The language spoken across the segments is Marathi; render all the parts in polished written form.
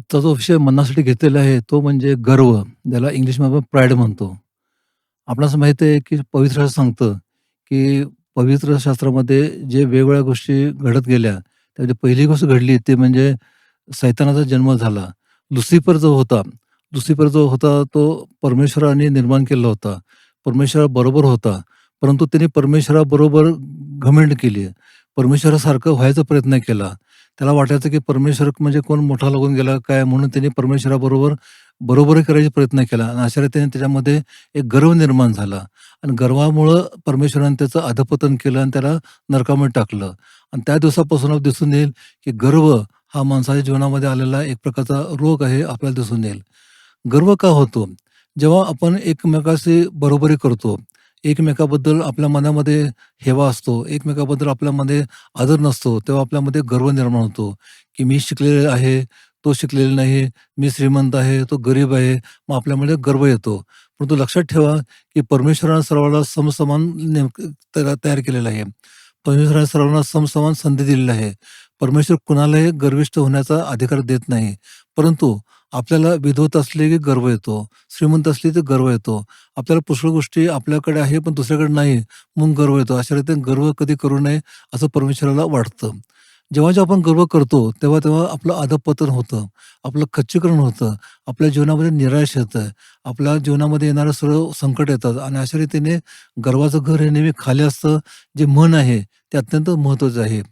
आजचा जो विषय मनासाठी घेतलेला आहे, तो म्हणजे गर्व. ज्याला इंग्लिशमध्ये आपण प्राईड म्हणतो. आपणास माहीत आहे, की पवित्र शास्त्र सांगतं, की पवित्र शास्त्रामध्ये जे वेगवेगळ्या गोष्टी घडत गेल्या, त्यामध्ये पहिली गोष्ट घडली ती म्हणजे सैतानाचा जन्म झाला. लुसिफर जो होता, तो परमेश्वराने निर्माण केला होता. परमेश्वराबरोबर होता. परंतु त्याने परमेश्वराबरोबर घमंड केली. परमेश्वरासारखं व्हायचा प्रयत्न केला. त्याला वाटायचं, की परमेश्वर म्हणजे कोण मोठा लागून गेला काय म्हणून त्याने परमेश्वराबरोबर बरोबरी करायचा प्रयत्न केला आणि अशा रीतीने त्याच्यामध्ये एक गर्व निर्माण झाला आणि गर्वामुळं परमेश्वराने त्याचं अधःपतन केलं आणि त्याला नरकामध्ये टाकलं आणि त्या दिवसापासून दिसून येईल, की गर्व हा माणसाच्या जीवनामध्ये आलेला एक प्रकारचा रोग आहे, आपल्याला दिसून येईल. गर्व का होतो? जेव्हा आपण एकमेकाशी बरोबरी करतो, एकमेकाबद्दल आपल्या मनामध्ये हेवा असतो, एकमेकाबद्दल आपल्यामध्ये आदर नसतो, तेव्हा आपल्यामध्ये गर्व निर्माण होतो, की मी शिकलेला आहे, तो शिकलेला नाही, मी श्रीमंत आहे, तो गरीब आहे. मग आपल्यामध्ये गर्व येतो. परंतु लक्षात ठेवा, की परमेश्वराने सर्वाला समसमान त्याला तयार केलेलं आहे. परमेश्वराने सर्वांना समसमान संधी दिलेली आहे. परमेश्वर कुणालाही गर्विष्ठ होण्याचा अधिकार देत नाही. परंतु आपल्याला विधवत असले की गर्व येतो, श्रीमंत असले तर गर्व येतो. आपल्याला पुष्कळ गोष्टी आपल्याकडे आहे, पण दुसऱ्याकडे नाही, म्हणून गर्व येतो. अशा रीतीने गर्व कधी करू नये, असं परमेश्वराला वाटतं. जेव्हा आपण गर्व करतो, तेव्हा आपलं अधःपतन होतं, आपलं खच्चीकरण होतं, आपल्या जीवनामध्ये निराश येतं, आपल्या जीवनामध्ये येणारं सर्व संकट येतात आणि अशा रीतीने गर्वाचं घर हे नेहमी खाली असतं. जे मन आहे, ते अत्यंत महत्त्वाचं आहे.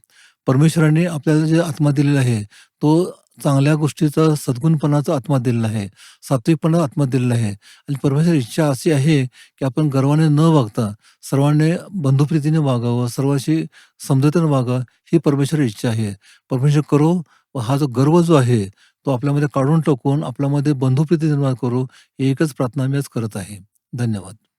परमेश्वराने आपल्याला जे आत्मा दिलेला आहे, तो चांगल्या गोष्टीचा, सद्गुणपणाचा आत्मा दिलेला आहे, सात्विकपणा आत्मा दिलेला आहे आणि परमेश्वराची इच्छा अशी आहे, की आपण गर्वाने न वागता सर्वांनी बंधुप्रीतीने वागावं, सर्वांशी समजुतीने वागावं, ही परमेश्वराची इच्छा आहे. परमेश्वर करो व हा जो गर्व जो आहे, तो आपल्यामध्ये काढून टाकून आपल्यामध्ये बंधुप्रीती निर्माण करू, ही एकच प्रार्थना मी आज करत आहे. धन्यवाद.